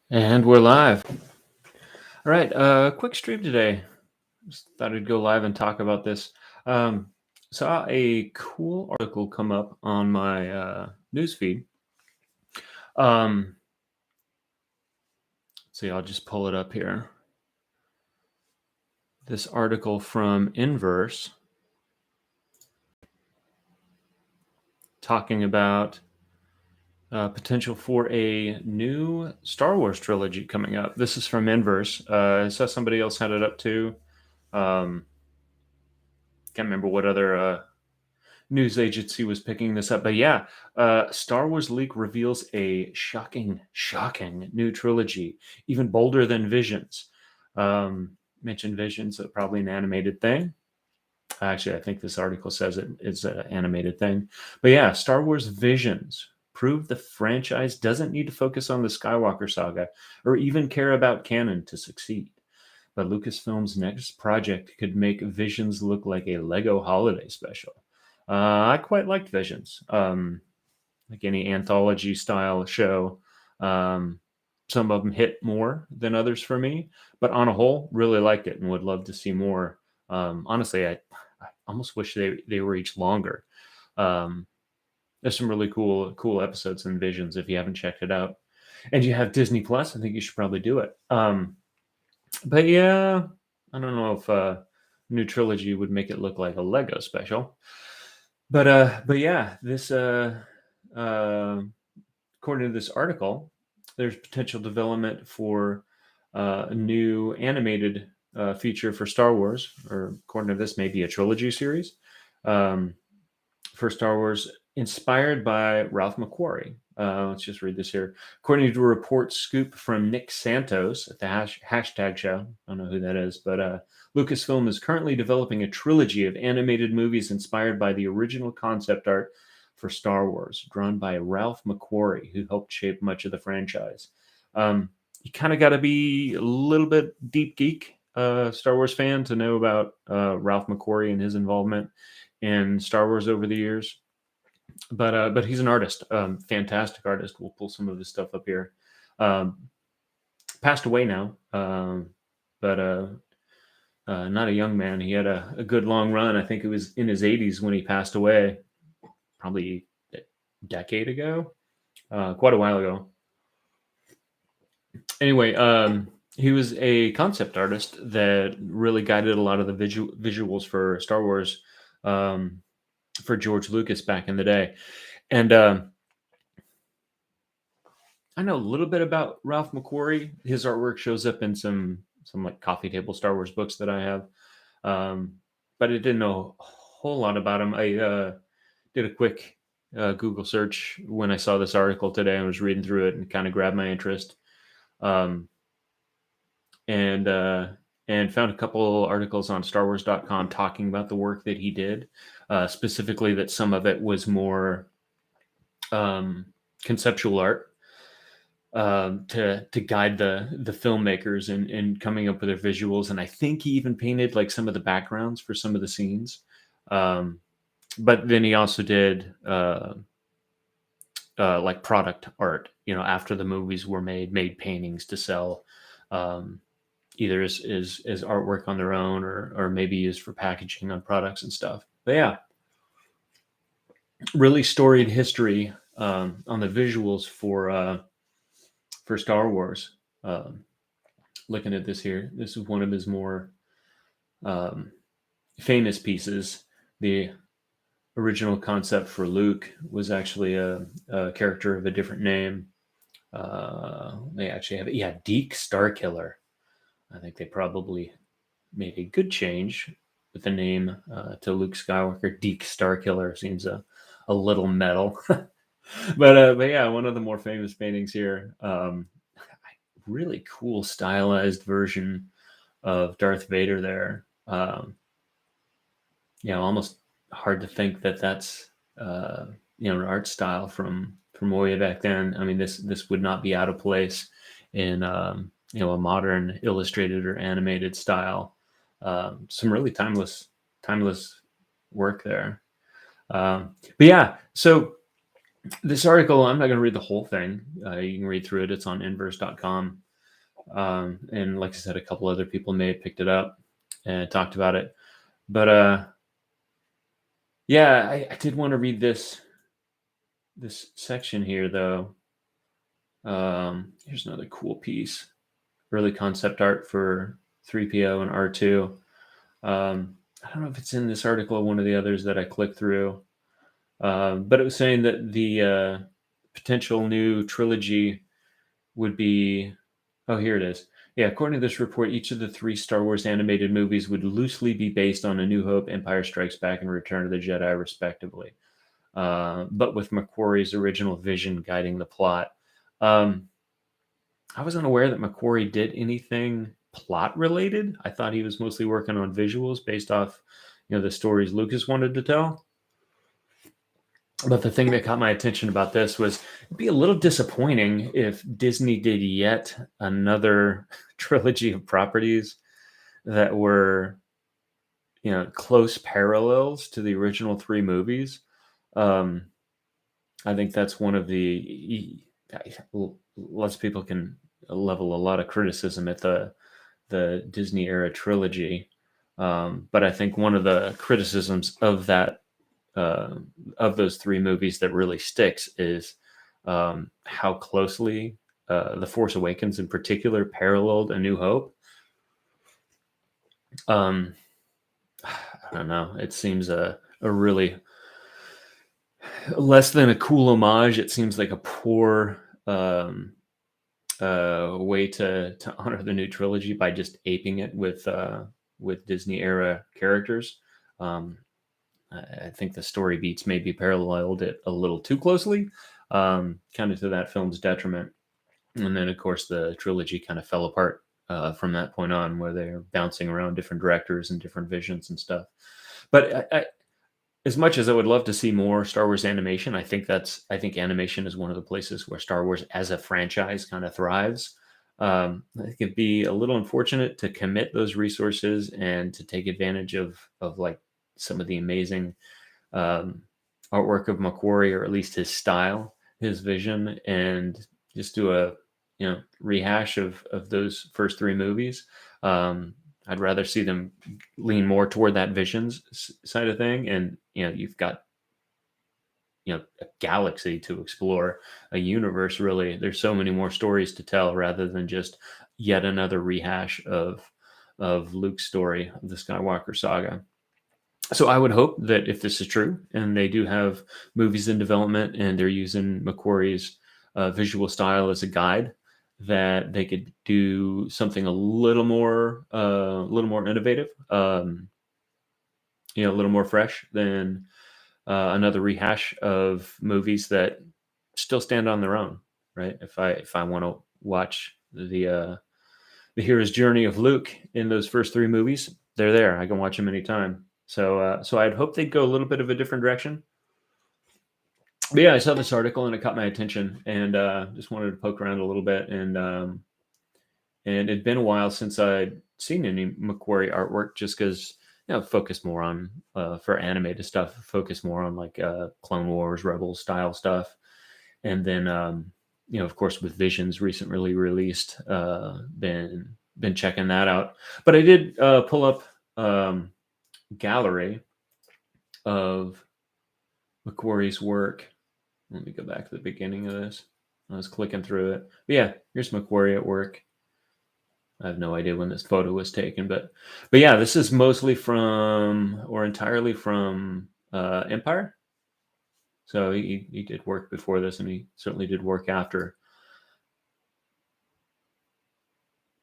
And we're live. All right, quick stream today. Just thought I'd go live and talk about this. Um, Saw a cool article come up on my news feed. See, I'll just pull it up here. This article from Inverse talking about potential for a new Star Wars trilogy coming up. This is from Inverse. I saw somebody else had it up too. Can't remember what other news agency was picking this up. But yeah, Star Wars leak reveals a shocking new trilogy, even bolder than Visions. Mentioned Visions, probably an animated thing. Actually, I think this article says it's an animated thing. But yeah, Star Wars Visions prove the franchise doesn't need to focus on the Skywalker saga or even care about canon to succeed. But Lucasfilm's next project could make Visions look like a Lego holiday special. I quite liked Visions, like any anthology style show. Um, some of them hit more than others for me, but on a whole, really liked it and would love to see more. Honestly, I almost wish they were each longer. Um, there's some really cool episodes in Visions if you haven't checked it out, and you have Disney Plus. I think you should probably do it. But yeah, I don't know if new trilogy would make it look like a Lego special. But yeah, this uh, according to this article, there's potential development for a new animated feature for Star Wars, or according to this, maybe a trilogy series um, for Star Wars, inspired by Ralph McQuarrie. Let's just read this here. According to a report scoop from Nick Santos at the hashtag show, I don't know who that is, but Lucasfilm is currently developing a trilogy of animated movies inspired by the original concept art for Star Wars, drawn by Ralph McQuarrie, who helped shape much of the franchise. You kind of got to be a little bit deep geek Star Wars fan to know about Ralph McQuarrie and his involvement in Star Wars over the years. But he's an artist, fantastic artist. We'll pull some of his stuff up here. Um, Passed away now, but not a young man. He had a good long run. I think it was in his 80s when he passed away, probably a decade ago, quite a while ago. Anyway, he was a concept artist that really guided a lot of the visuals for Star Wars for George Lucas back in the day. And I know a little bit about Ralph McQuarrie. His artwork shows up in some like coffee table Star Wars books that I have, but I didn't know a whole lot about him. I did a quick Google search when I saw this article today and was reading through it and kind of grabbed my interest, um, and and found a couple articles on StarWars.com talking about the work that he did, specifically that some of it was more conceptual art to guide the filmmakers in coming up with their visuals. And I think he even painted like some of the backgrounds for some of the scenes. But then he also did like product art, after the movies were made paintings to sell, either as artwork on their own or maybe used for packaging on products and stuff. But yeah, really storied history on the visuals for Star Wars. Looking at this here, this is one of his more famous pieces. The original concept for Luke was actually a character of a different name. They actually have, Deke Starkiller. I think they probably made a good change with the name to Luke Skywalker. Deke Starkiller seems a little metal. But yeah, one of the more famous paintings here. Really cool stylized version of Darth Vader there. Almost hard to think that that's an art style from way back then. I mean, this would not be out of place in a modern illustrated or animated style. Some really timeless work there. But yeah, so This article, I'm not going to read the whole thing. You can read through it. It's on inverse.com. And like I said, a couple other people may have picked it up and talked about it. But yeah, I did want to read this section here, though. Here's another cool piece. Early concept art for 3PO and R2. I don't know if it's in this article or one of the others that I clicked through. But it was saying that the potential new trilogy would be. Oh, here it is. Yeah, according to this report, each of the 3 Star Wars animated movies would loosely be based on A New Hope, Empire Strikes Back, and Return of the Jedi, respectively. But with McQuarrie's original vision guiding the plot. Um, I wasn't aware that McQuarrie did anything plot related. I thought he was mostly working on visuals based off, the stories Lucas wanted to tell. But the thing that caught my attention about this was it'd be a little disappointing if Disney did yet another trilogy of properties that were, close parallels to the original 3 movies. I think that's one of lots of people can level a lot of criticism at the Disney era trilogy. But I think one of the criticisms of that of those 3 movies that really sticks is how closely The Force Awakens in particular paralleled A New Hope. I don't know. It seems a really less than a cool homage. It seems like a poor way to honor the new trilogy by just aping it with Disney era characters. I think the story beats maybe paralleled it a little too closely, kind of to that film's detriment. And then, of course, the trilogy kind of fell apart from that point on, where they're bouncing around different directors and different visions and stuff. But as much as I would love to see more Star Wars animation, I think animation is one of the places where Star Wars as a franchise kind of thrives. It could be a little unfortunate to commit those resources and to take advantage of like some of the amazing artwork of McQuarrie, or at least his style, his vision, and just do a rehash of those first 3 movies. I'd rather see them lean more toward that visions side of thing, and you've got a galaxy to explore, a universe. Really, there's so many more stories to tell rather than just yet another rehash of Luke's story of the Skywalker saga. So I would hope that if this is true and they do have movies in development and they're using McQuarrie's visual style as a guide, that they could do something a little more innovative, a little more fresh than another rehash of movies that still stand on their own, right? If I want to watch the hero's journey of Luke in those first 3 movies, they're there. I can watch them anytime. So I'd hope they'd go a little bit of a different direction. But yeah, I saw this article and it caught my attention, and just wanted to poke around a little bit. And it'd been a while since I'd seen any McQuarrie artwork, just because focus more on for animated stuff, focus more on like Clone Wars, Rebels style stuff, and then of course with Visions recently released, been checking that out. But I did pull up gallery of McQuarrie's work. Let me go back to the beginning of this. I was clicking through it. But yeah, here's McQuarrie at work. I have no idea when this photo was taken, but yeah, this is mostly from, or entirely from, Empire. So he did work before this, and he certainly did work after.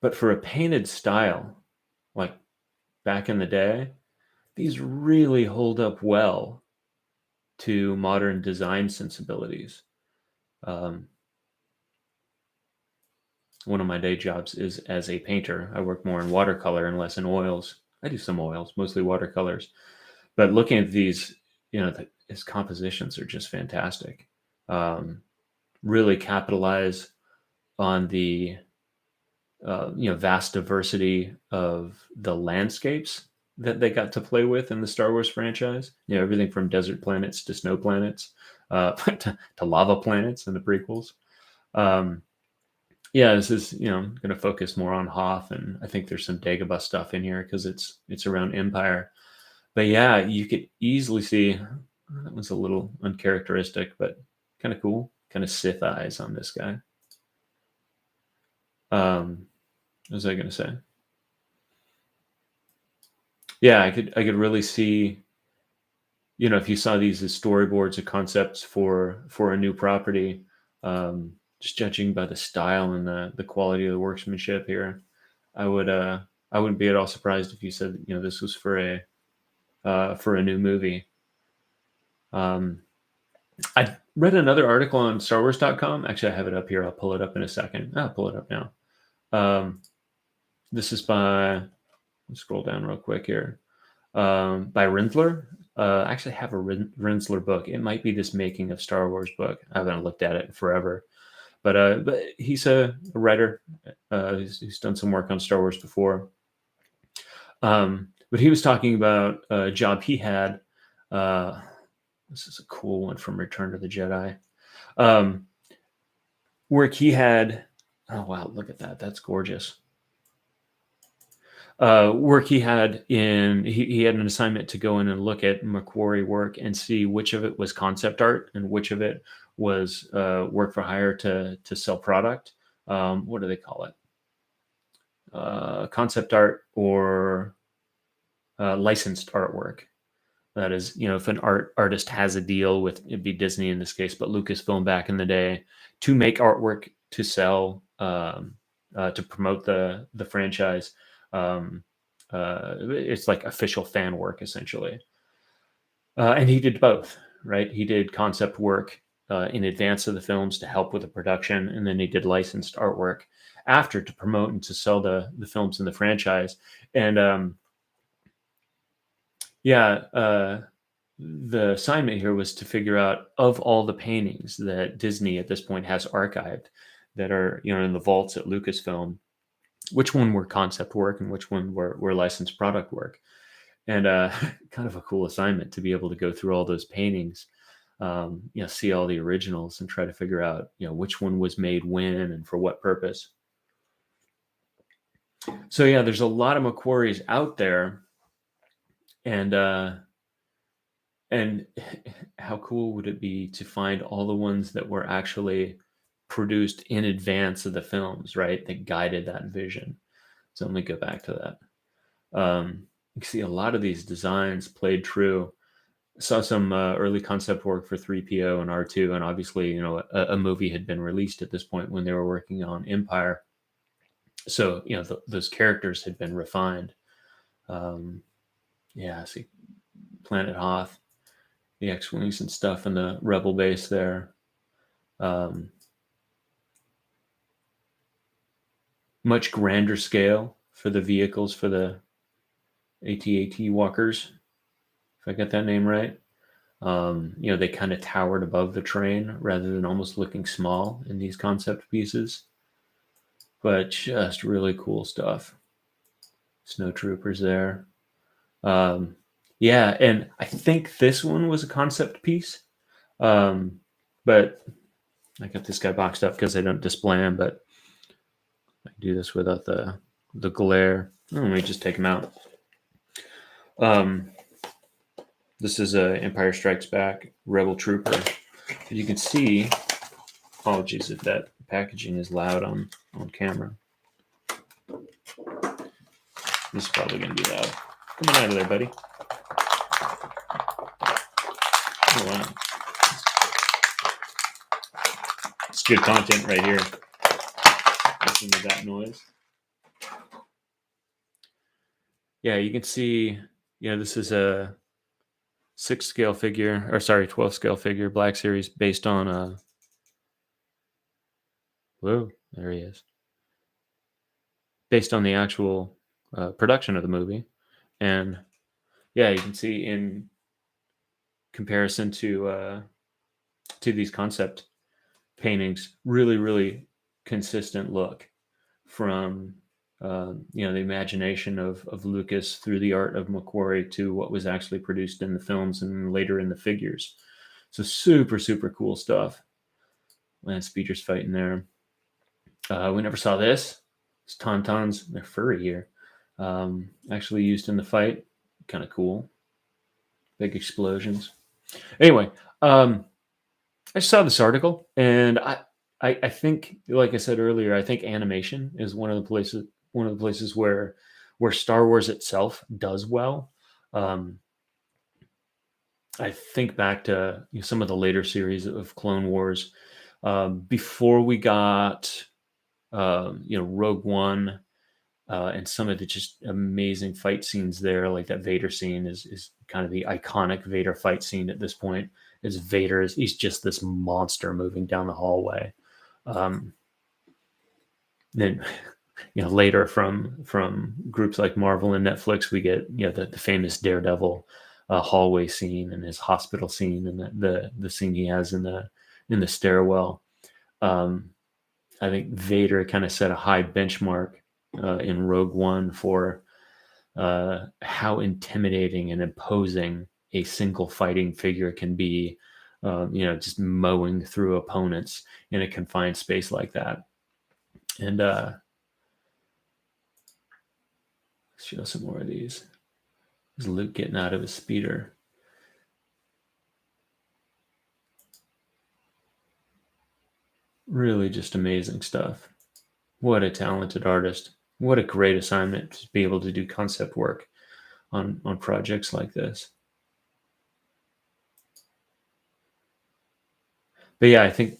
But for a painted style, like back in the day, these really hold up well to modern design sensibilities. One of my day jobs is as a painter. I work more in watercolor and less in oils. I do some oils, mostly watercolors. But looking at these, his compositions are just fantastic. Really capitalize on the vast diversity of the landscapes that they got to play with in the Star Wars franchise. Everything from desert planets to snow planets, to lava planets in the prequels. Um, yeah, this is going to focus more on Hoth, and I think there's some Dagobah stuff in here because it's around Empire. But yeah, you could easily see that was a little uncharacteristic, but kind of cool. Kind of Sith eyes on this guy. What was I going to say? Yeah, I could really see, if you saw these as storyboards or concepts for a new property, just judging by the style and the quality of the workmanship here, I wouldn't be at all surprised if you said this was for a new movie. I read another article on StarWars.com. Actually, I have it up here. I'll pull it up in a second. I'll pull it up now. This is by. Let's scroll down real quick here. By Rindler. I actually have a Rindler book. It might be this Making of Star Wars book. I haven't looked at it in forever. But he's a writer who's done some work on Star Wars before. But he was talking about a job he had. This is a cool one from Return to the Jedi. Work he had. Oh, wow. Look at that. That's gorgeous. Work he had he had an assignment to go in and look at McQuarrie work and see which of it was concept art and which of it was work for hire to sell product. What do they call it? Concept art or licensed artwork. That is, if an artist has a deal with, it'd be Disney in this case, but Lucasfilm back in the day, to make artwork to sell, to promote the franchise. It's like official fan work essentially. And he did both, right? He did concept work in advance of the films to help with the production, and then he did licensed artwork after to promote and to sell the films in the franchise. And the assignment here was to figure out, of all the paintings that Disney at this point has archived that are in the vaults at Lucasfilm, which one were concept work and which one were licensed product work. And kind of a cool assignment to be able to go through all those paintings, see all the originals and try to figure out which one was made when and for what purpose. So yeah, there's a lot of McQuarries out there. And how cool would it be to find all the ones that were actually produced in advance of the films, right? That guided that vision. So let me go back to that. You can see a lot of these designs played true. Saw some early concept work for 3PO and R2, and obviously, a movie had been released at this point when they were working on Empire. So, those characters had been refined. See Planet Hoth, the X-Wings and stuff in the Rebel base there. Much grander scale for the vehicles for the AT-AT walkers, if I got that name right. They kind of towered above the train rather than almost looking small in these concept pieces. But just really cool stuff. Snowtroopers there. And I think this one was a concept piece. But I got this guy boxed up because I don't display him, but I can do this without the glare. Let me just take him out. This is Empire Strikes Back Rebel Trooper. You can see, apologies if that packaging is loud on camera. This is probably going to be loud. Come on out of there, buddy. Oh, wow. It's good content right here. Listen to that noise. Yeah, you can see, this is a 12 scale figure, Black Series, based on whoa, there he is. Based on the actual production of the movie. And yeah, you can see in comparison to these concept paintings, really, really consistent look from the imagination of Lucas through the art of McQuarrie to what was actually produced in the films and later in the figures. So super, super cool stuff. Land speeders fighting there. We never saw this. It's tauntauns. They're furry here. Actually used in the fight. Kind of cool. Big explosions. Anyway, I saw this article, and I think, like I said earlier, I think animation is one of the places where Star Wars itself does well. Um, I think back to some of the later series of Clone Wars, before we got Rogue One, and some of the just amazing fight scenes there, like that Vader scene is kind of the iconic Vader fight scene at this point. Is Vader is he's just this monster moving down the hallway. Um, then later from groups like Marvel and Netflix, we get the famous Daredevil hallway scene and his hospital scene and the scene he has in the stairwell. Um, I think Vader kind of set a high benchmark in Rogue One for how intimidating and imposing a single fighting figure can be. Just mowing through opponents in a confined space like that. And show some more of these. There's Luke getting out of his speeder. Really just amazing stuff. What a talented artist. What a great assignment to be able to do concept work on projects like this. But yeah, I think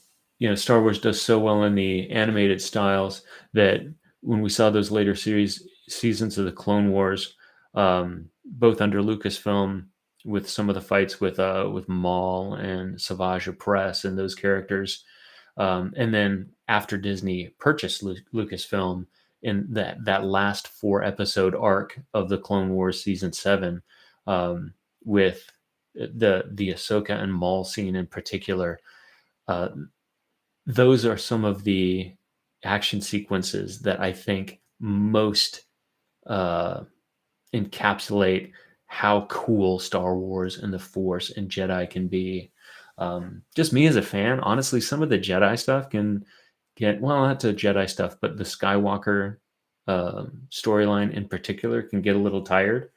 Star Wars does so well in the animated styles that when we saw those later seasons of the Clone Wars, both under Lucasfilm with some of the fights with Maul and Savage Opress and those characters, and then after Disney purchased Lucasfilm in that last 4 episode arc of the Clone Wars season 7, with the Ahsoka and Maul scene in particular. Uh, those are some of the action sequences that I think most uh, encapsulate how cool Star Wars and the Force and Jedi can be. Just me as a fan, honestly, some of the Jedi stuff can get, well, not the Jedi stuff, but the Skywalker storyline in particular can get a little tired,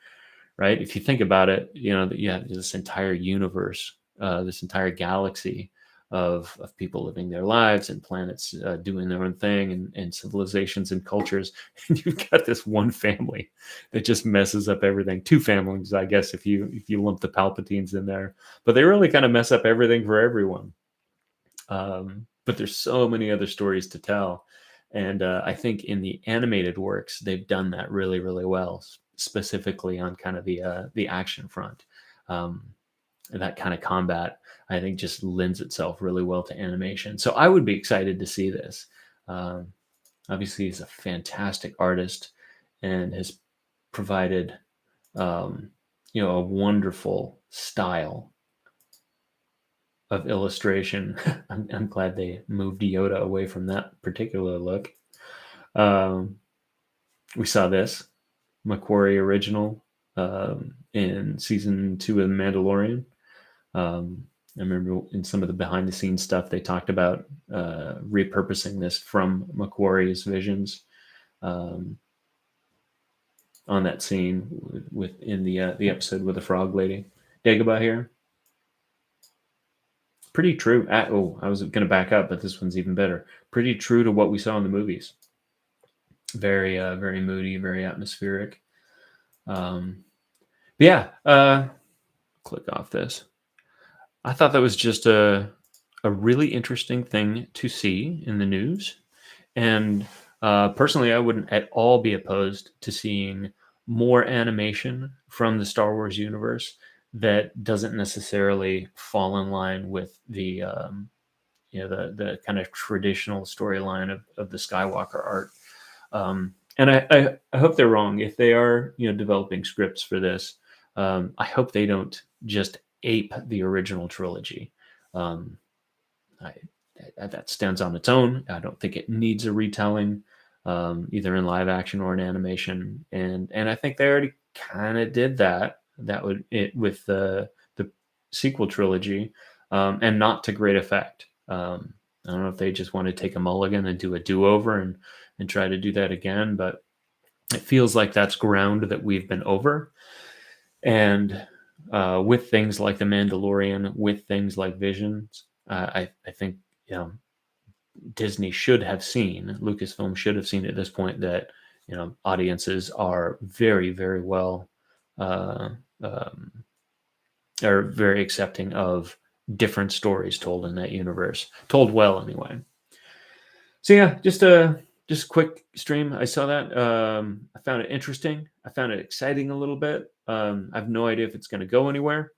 right? If you think about it, that you have this entire universe, this entire galaxy of people living their lives and planets doing their own thing and civilizations and cultures. And you've got this one family that just messes up everything. Two families, I guess, if you lump the Palpatines in there. But they really kind of mess up everything for everyone. But there's so many other stories to tell. And I think in the animated works, they've done that really, really well, specifically on kind of the action front. That kind of combat, I think, just lends itself really well to animation. So I would be excited to see this. Obviously, he's a fantastic artist and has provided, a wonderful style of illustration. I'm glad they moved Yoda away from that particular look. We saw this McQuarrie original in season 2 of The Mandalorian. I remember in some of the behind the scenes stuff, they talked about repurposing this from McQuarrie's visions on that scene within the episode with the frog lady. Dagobah here. Pretty true. I was going to back up, but this one's even better. Pretty true to what we saw in the movies. Very, very moody, very atmospheric. Yeah. Click off this. I thought that was just a really interesting thing to see in the news. And personally, I wouldn't at all be opposed to seeing more animation from the Star Wars universe that doesn't necessarily fall in line with the the kind of traditional storyline of the Skywalker art. And I hope they're wrong. If they are developing scripts for this, I hope they don't just ape the original trilogy. That stands on its own. I don't think it needs a retelling, either in live action or in animation. And I think they already kind of did that. With the sequel trilogy. and not to great effect. I don't know if they just want to take a mulligan and do a do-over and try to do that again, but it feels like that's ground that we've been over. And with things like The Mandalorian, with things like Visions, I think you know Disney should have seen, Lucasfilm should have seen at this point that audiences are very, very well, uh, um, are very accepting of different stories told in that universe, told well anyway. So yeah, just a quick stream. I saw that. I found it interesting. I found it exciting a little bit. I have no idea if it's going to go anywhere,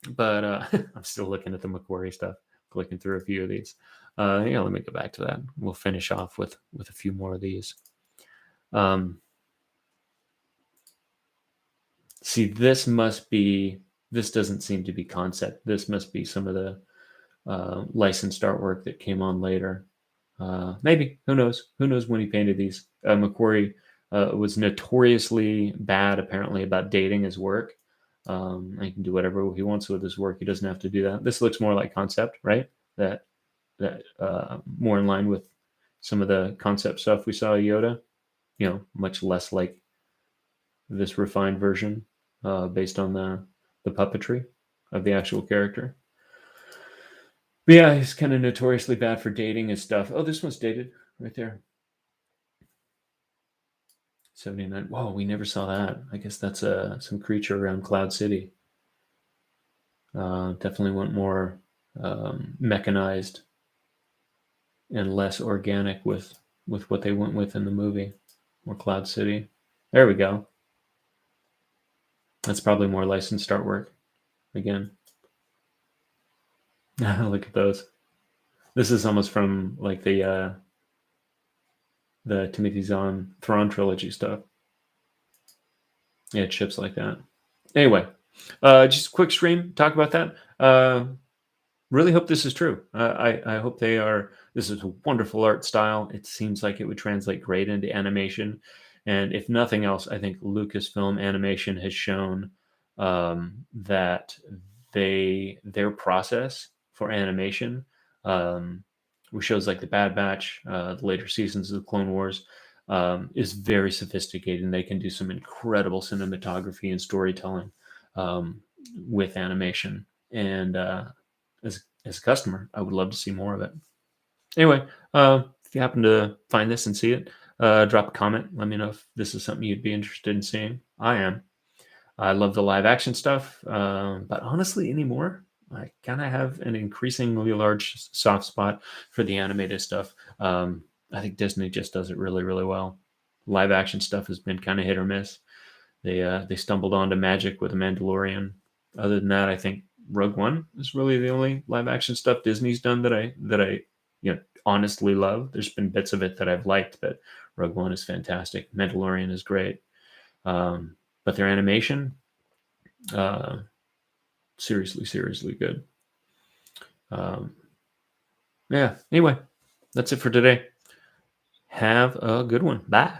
but I'm still looking at the McQuarrie stuff, clicking through a few of these. Yeah, let me go back to that. We'll finish off with a few more of these. Um, see, this doesn't seem to be concept. This must be some of the licensed artwork that came on later. Maybe, who knows? Who knows when he painted these? McQuarrie was notoriously bad, apparently, about dating his work. He can do whatever he wants with his work. He doesn't have to do that. This looks more like concept, right? That more in line with some of the concept stuff we saw at Yoda. Much less like this refined version, based on the puppetry of the actual character. But yeah, he's kind of notoriously bad for dating his stuff. Oh, this one's dated right there. 79. Whoa, we never saw that. I guess that's some creature around Cloud City. Definitely went more mechanized and less organic with what they went with in the movie. More Cloud City. There we go. That's probably more licensed artwork again. Look at those. This is almost from like the Timothy Zahn Thrawn trilogy stuff. Yeah, chips like that. Anyway, just a quick stream, talk about that. Really hope this is true. I hope they are. This is a wonderful art style. It seems like it would translate great into animation. And if nothing else, I think Lucasfilm Animation has shown that their process for animation, with shows like The Bad Batch, the later seasons of the Clone Wars, is very sophisticated, and they can do some incredible cinematography and storytelling with animation. And as a customer, I would love to see more of it. Anyway, if you happen to find this and see it, drop a comment. Let me know if this is something you'd be interested in seeing. I am. I love the live action stuff, but honestly, anymore, I kind of have an increasingly large soft spot for the animated stuff. I think Disney just does it really, really well. Live action stuff has been kind of hit or miss. They stumbled onto magic with The Mandalorian. Other than that, I think Rogue One is really the only live action stuff Disney's done that I honestly love. There's been bits of it that I've liked, but Rogue One is fantastic. Mandalorian is great. But their animation, seriously good. Yeah. Anyway, that's it for today. Have a good one. Bye.